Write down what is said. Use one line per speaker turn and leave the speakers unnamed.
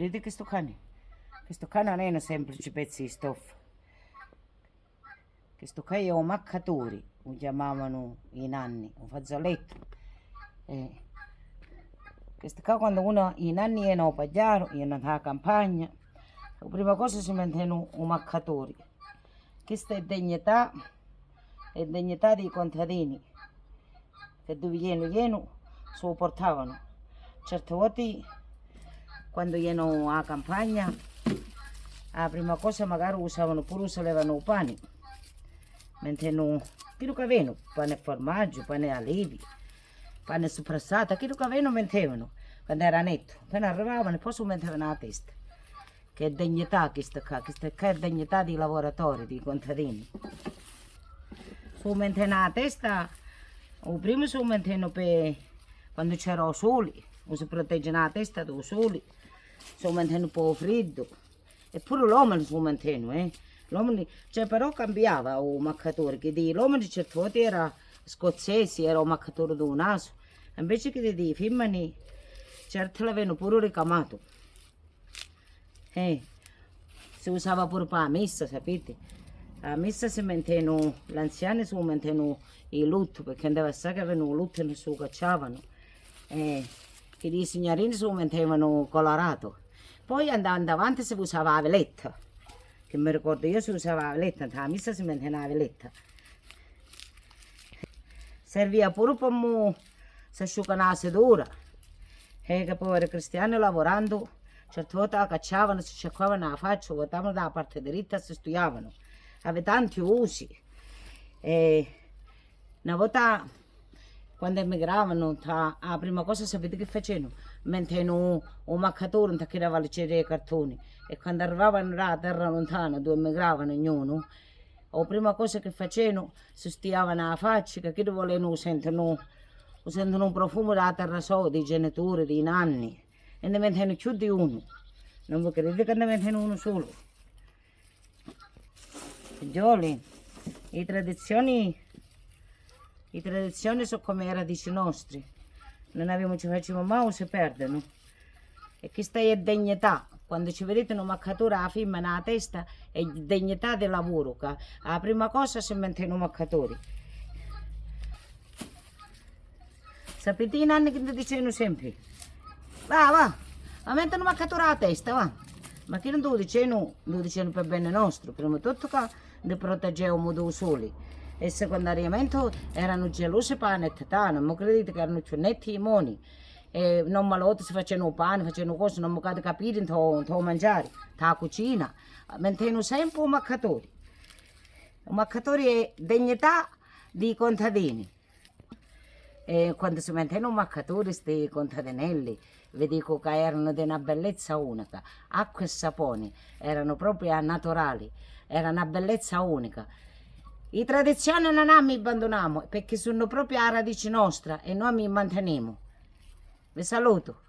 Vedete questo cane? Questo cane non è un semplice pezzo di stoffa. Questo cane è un maccatore, lo chiamavano i nanni, un fazzoletto. Questo qua quando uno i nanni erano a Pagliaro, erano alla campagna, la prima cosa si mettevano un maccatore. Questa è dignità dei contadini, che dove vieno se lo portavano. Certe volte quando erano a campagna, la prima cosa magari usavano pure, usavano il pane. Mettevano quello che avevano, pane e formaggio, pane e alivi, pane soprassata, quello che avevano mettevano, quando era netto. Appena arrivavano e poi si mettevano alla testa. Che è dignità questa qua è dignità dei lavoratori, dei contadini. Si mettevano alla testa, o prima si mettevano per quando c'era il sole, o si proteggevano la testa dal sole, si mettevano per il freddo. Eppure l'uomo si mettevano, cioè però cambiava il maccatore, che l'uomo certe volte era scozzese, era un maccatore del naso, invece che dei femmine, certe l'avevano pure ricamato. Si usava pure per la messa, sapete? A messa si mettevano, gli anziani si mettevano il lutto, perché andava a sa che avevano il lutto e non si lo cacciavano. Che i signorini si mettevano colorato. Poi andando avanti si usava la veletta, che mi ricordo io si usava la veletta, alla messa si metteva la veletta. Serviva pure per si asciugare la sedura, che poi i cristiani lavorando, certe volte la cacciavano, si sciacquavano la faccia, guardavano dalla parte dritta e si studiavano. Aveva tanti usi. Una volta quando emigravano, la prima cosa sapete che facevano? Mettevano un maccatore in che dava le cede ai cartoni. E quando arrivavano là a terra lontana, dove emigravano ognuno, la prima cosa che facevano, si stiavano la faccia, che volevano sentono un profumo della terra sua, dei genitori, dei nanni. E ne mettevano più di uno. Non vi credete che ne mettevano uno solo. Figlioli, le tradizioni sono come le radici nostre. Non abbiamo, ci facciamo mai o si perdono. E questa è dignità. Quando ci vedete una maccatura alla femmina nella testa, è dignità del lavoro. Che la prima cosa si mette un maccatore. Sapete i nanni che ti dicevano sempre? Va, metti una maccatura alla testa, va. Ma che non lo dicevano per bene nostro. Prima di tutto che li proteggevamo dal sole. E secondariamente erano gelosi per la nettità, non mi credete che erano più netti i moni. E non malati si facevano pane, facevano cose, non mi potete capire, non mangiare, nella cucina. Mettevano sempre un maccatore. Un maccatore è dignità dei contadini. E quando si mettevano un maccatore, questi contadinelli, vi dico che erano di una bellezza unica. Acqua e sapone erano proprio naturali, era una bellezza unica. Le tradizioni non mi abbandoniamo perché sono proprio a radice nostra e noi mi manteniamo. Vi saluto.